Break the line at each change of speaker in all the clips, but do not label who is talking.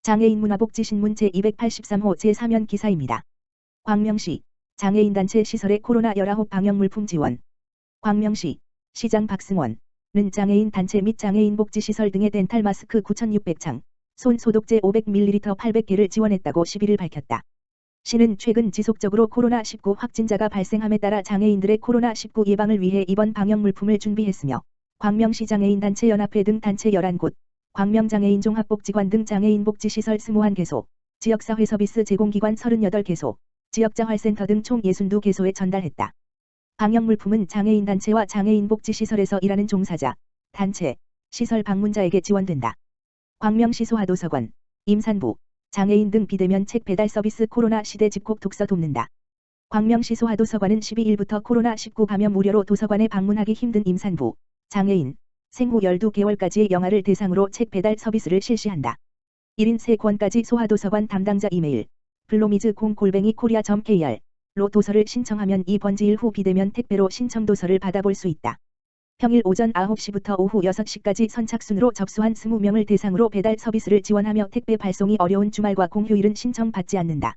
장애인 문화복지신문 제283호 제3연 기사입니다. 광명시 장애인단체 시설의 코로나19 방역물품 지원. 광명시 시장 박승원은 장애인 단체 및 장애인 복지시설 등의 덴탈 마스크 9,600창, 손 소독제 500ml 800개를 지원했다고 11일 밝혔다. 시는 최근 지속적으로 코로나19 확진자가 발생함에 따라 장애인들의 코로나19 예방을 위해 이번 방역물품을 준비했으며 광명시 장애인단체 연합회 등 단체 11곳, 광명장애인 종합복지관 등 장애인 복지시설 21개소, 지역사회 서비스 제공기관 38개소, 지역자활센터 등 총 62개소에 전달했다. 방역물품은 장애인단체와 장애인 복지시설에서 일하는 종사자, 단체, 시설 방문자에게 지원된다. 광명시 소아도서관, 임산부, 장애인 등 비대면 책 배달 서비스 코로나 시대 집콕 독서 돕는다. 광명시 소아도서관은 12일부터 코로나19 감염 우려로 도서관에 방문하기 힘든 임산부, 장애인, 생후 12개월까지의 영아를 대상으로 책 배달 서비스를 실시한다. 1인 3권까지 소아도서관 담당자 이메일, 블로미즈0@korea.kr 로 도서를 신청하면 이 번지일 후 비대면 택배로 신청 도서를 받아볼 수 있다. 평일 오전 9시부터 오후 6시까지 선착순으로 접수한 20명을 대상으로 배달 서비스를 지원하며 택배 발송이 어려운 주말과 공휴일은 신청받지 않는다.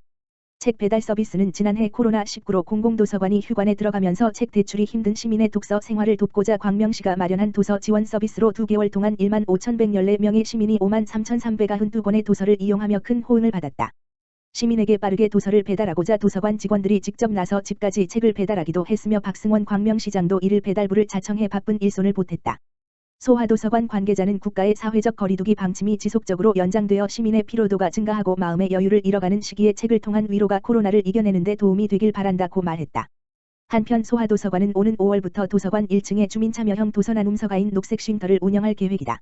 책 배달 서비스는 지난해 코로나19로 공공도서관이 휴관에 들어가면서 책 대출이 힘든 시민의 독서 생활을 돕고자 광명시가 마련한 도서 지원 서비스로 2개월 동안 15,114명의 시민이 53,392권의 도서를 이용하며 큰 호응을 받았다. 시민에게 빠르게 도서를 배달하고자 도서관 직원들이 직접 나서 집까지 책을 배달하기도 했으며 박승원 광명시장도 이를 배달부를 자청해 바쁜 일손을 보탰다. 소아도서관 관계자는 국가의 사회적 거리두기 방침이 지속적으로 연장되어 시민의 피로도가 증가하고 마음의 여유를 잃어가는 시기에 책을 통한 위로가 코로나를 이겨내는 데 도움이 되길 바란다고 말했다. 한편 소아도서관은 오는 5월부터 도서관 1층에 주민참여형 도서나눔 서가인 녹색쉼터를 운영할 계획이다.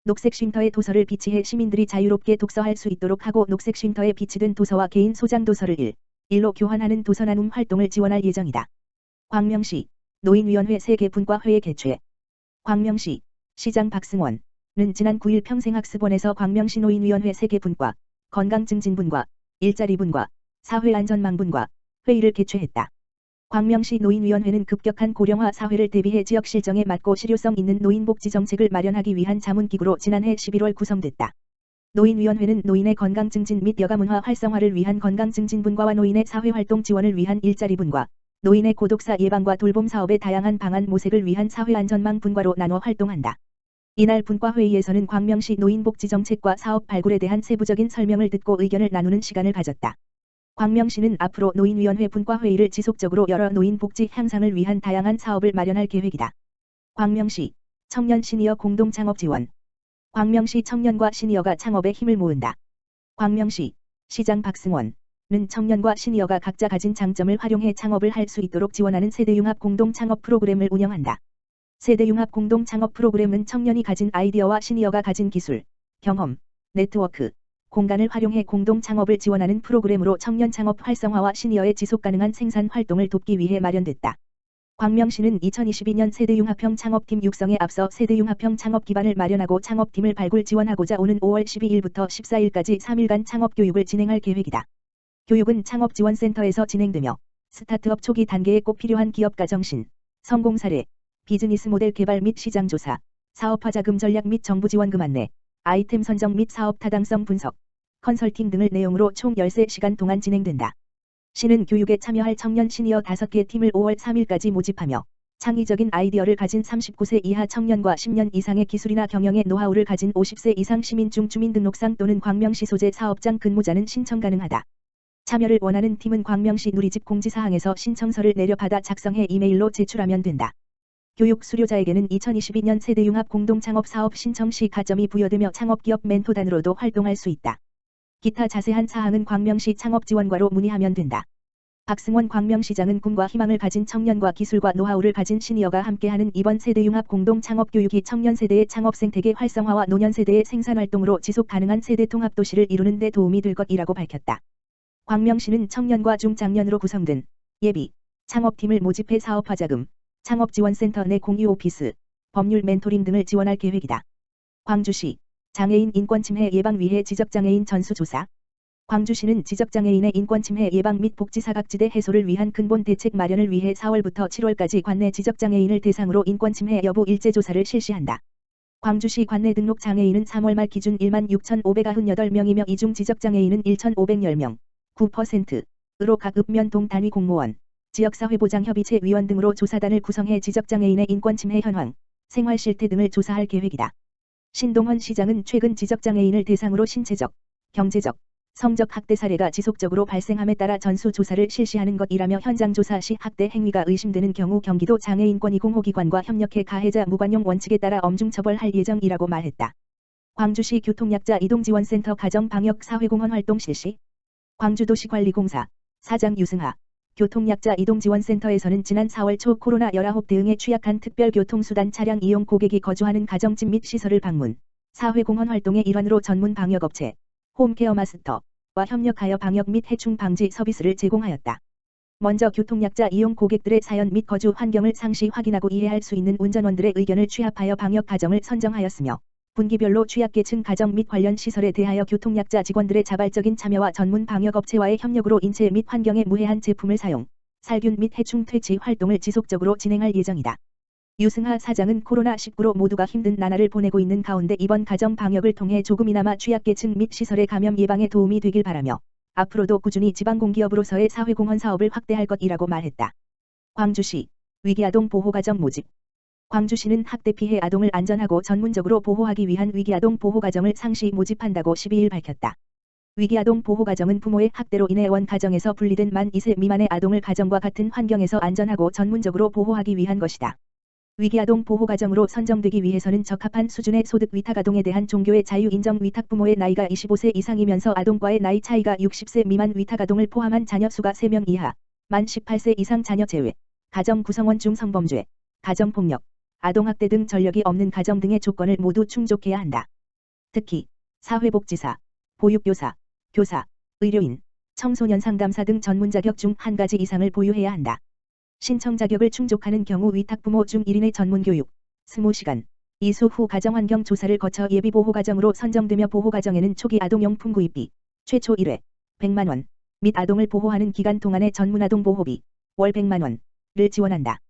녹색쉼터의 도서를 비치해 시민들이 자유롭게 독서할 수 있도록 하고 녹색쉼터에 비치된 도서와 개인 소장 도서를 일로 교환하는 도서나눔 활동을 지원할 예정이다. 광명시 노인위원회 세계분과회의 개최. 광명시 시장 박승원은 지난 9일 평생학습원에서 광명시 노인위원회 세계분과, 건강증진분과, 일자리분과, 사회안전망분과 회의를 개최했다. 광명시 노인위원회는 급격한 고령화 사회를 대비해 지역 실정에 맞고 실효성 있는 노인복지정책을 마련하기 위한 자문기구로 지난해 11월 구성됐다. 노인위원회는 노인의 건강증진 및 여가문화 활성화를 위한 건강증진분과와 노인의 사회활동 지원을 위한 일자리분과, 노인의 고독사 예방과 돌봄 사업의 다양한 방안 모색을 위한 사회안전망 분과로 나눠 활동한다. 이날 분과회의에서는 광명시 노인복지정책과 사업 발굴에 대한 세부적인 설명을 듣고 의견을 나누는 시간을 가졌다. 광명시는 앞으로 노인위원회 분과회의를 지속적으로 열어 노인복지 향상을 위한 다양한 사업을 마련할 계획이다. 광명시 청년 시니어 공동창업 지원. 광명시 청년과 시니어가 창업에 힘을 모은다. 광명시 시장 박승원은 청년과 시니어가 각자 가진 장점을 활용해 창업을 할 수 있도록 지원하는 세대융합 공동창업 프로그램을 운영한다. 세대융합 공동창업 프로그램은 청년이 가진 아이디어와 시니어가 가진 기술, 경험, 네트워크, 공간을 활용해 공동창업을 지원하는 프로그램으로 청년 창업 활성화와 시니어의 지속가능한 생산 활동을 돕기 위해 마련됐다. 광명시는 2022년 세대융합형 창업팀 육성에 앞서 세대융합형 창업 기반을 마련하고 창업팀을 발굴 지원하고자 오는 5월 12일부터 14일까지 3일간 창업교육을 진행할 계획이다. 교육은 창업지원센터에서 진행되며 스타트업 초기 단계에 꼭 필요한 기업가 정신, 성공 사례, 비즈니스 모델 개발 및 시장 조사, 사업화 자금 전략 및 정부 지원금 안내, 아이템 선정 및 사업 타당성 분석, 컨설팅 등을 내용으로 총 13시간 동안 진행된다. 시는 교육에 참여할 청년 시니어 5개 팀을 5월 3일까지 모집하며 창의적인 아이디어를 가진 39세 이하 청년과 10년 이상의 기술이나 경영의 노하우를 가진 50세 이상 시민 중 주민등록상 또는 광명시 소재 사업장 근무자는 신청 가능하다. 참여를 원하는 팀은 광명시 누리집 공지사항에서 신청서를 내려받아 작성해 이메일로 제출하면 된다. 교육 수료자에게는 2022년 세대융합 공동창업 사업 신청 시 가점이 부여되며 창업기업 멘토단으로도 활동할 수 있다. 기타 자세한 사항은 광명시 창업지원과로 문의하면 된다. 박승원 광명시장은 꿈과 희망을 가진 청년과 기술과 노하우를 가진 시니어가 함께하는 이번 세대융합 공동창업교육이 청년 세대의 창업 생태계 활성화와 노년 세대의 생산활동으로 지속 가능한 세대 통합도시를 이루는 데 도움이 될 것이라고 밝혔다. 광명시는 청년과 중장년으로 구성된 예비, 창업팀을 모집해 사업화 자금, 창업지원센터 내 공유 오피스, 법률 멘토링 등을 지원할 계획이다. 광주시 장애인 인권침해 예방 위해 지적장애인 전수조사. 광주시는 지적장애인의 인권침해 예방 및 복지사각지대 해소를 위한 근본 대책 마련을 위해 4월부터 7월까지 관내 지적장애인을 대상으로 인권침해 여부 일제조사를 실시한다. 광주시 관내 등록 장애인은 3월 말 기준 16,598명이며 이 중 지적장애인은 1,510명, 9%으로 각 읍면 동 단위 공무원, 지역사회보장협의체 위원 등으로 조사단을 구성해 지적장애인의 인권침해 현황, 생활실태 등을 조사할 계획이다. 신동헌 시장은 최근 지적장애인을 대상으로 신체적, 경제적, 성적 학대 사례가 지속적으로 발생함에 따라 전수조사를 실시하는 것이라며 현장 조사 시 학대 행위가 의심되는 경우 경기도 장애인권익공호기관과 협력해 가해자 무관용 원칙에 따라 엄중 처벌할 예정이라고 말했다. 광주시 교통약자 이동지원센터 가정방역사회공헌 활동 실시. 광주도시관리공사 사장 유승하 교통약자 이동지원센터에서는 지난 4월 초 코로나19 대응에 취약한 특별교통수단 차량 이용 고객이 거주하는 가정집 및 시설을 방문, 사회공헌 활동의 일환으로 전문 방역업체, 홈케어 마스터와 협력하여 방역 및 해충 방지 서비스를 제공하였다. 먼저 교통약자 이용 고객들의 사연 및 거주 환경을 상시 확인하고 이해할 수 있는 운전원들의 의견을 취합하여 방역 가정을 선정하였으며 분기별로 취약계층 가정 및 관련 시설에 대하여 교통약자 직원들의 자발적인 참여와 전문 방역업체와의 협력으로 인체 및 환경에 무해한 제품을 사용, 살균 및 해충 퇴치 활동을 지속적으로 진행할 예정이다. 유승하 사장은 코로나19로 모두가 힘든 나날을 보내고 있는 가운데 이번 가정 방역을 통해 조금이나마 취약계층 및 시설의 감염 예방에 도움이 되길 바라며 앞으로도 꾸준히 지방공기업으로서의 사회공헌 사업을 확대할 것이라고 말했다. 광주시 위기아동 보호가정 모집. 광주시는 학대 피해 아동을 안전하고 전문적으로 보호하기 위한 위기아동 보호가정을 상시 모집한다고 12일 밝혔다. 위기아동 보호가정은 부모의 학대로 인해 원 가정에서 분리된 만 2세 미만의 아동을 가정과 같은 환경에서 안전하고 전문적으로 보호하기 위한 것이다. 위기아동 보호가정으로 선정되기 위해서는 적합한 수준의 소득 위탁아동에 대한 종교의 자유 인정 위탁 부모의 나이가 25세 이상이면서 아동과의 나이 차이가 60세 미만 위탁아동을 포함한 자녀 수가 3명 이하, 만 18세 이상 자녀 제외, 가정 구성원 중 성범죄, 가정폭력, 아동학대 등 전력이 없는 가정 등의 조건을 모두 충족해야 한다. 특히 사회복지사, 보육교사, 교사, 의료인, 청소년 상담사 등 전문 자격 중 한 가지 이상을 보유해야 한다. 신청 자격을 충족하는 경우 위탁부모 중 1인의 전문교육, 20시간, 이수 후 가정환경 조사를 거쳐 예비보호가정으로 선정되며 보호가정에는 초기 아동용품 구입비, 최초 1회, 100만원, 및 아동을 보호하는 기간 동안의 전문아동 보호비, 월 100만원을 지원한다.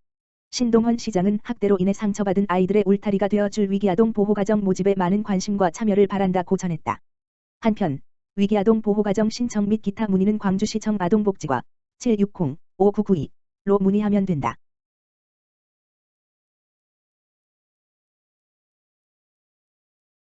신동헌 시장은 학대로 인해 상처받은 아이들의 울타리가 되어줄 위기아동 보호가정 모집에 많은 관심과 참여를 바란다고 전했다. 한편 위기아동 보호가정 신청 및 기타 문의는 광주시청 아동복지과 760-5992로 문의하면 된다.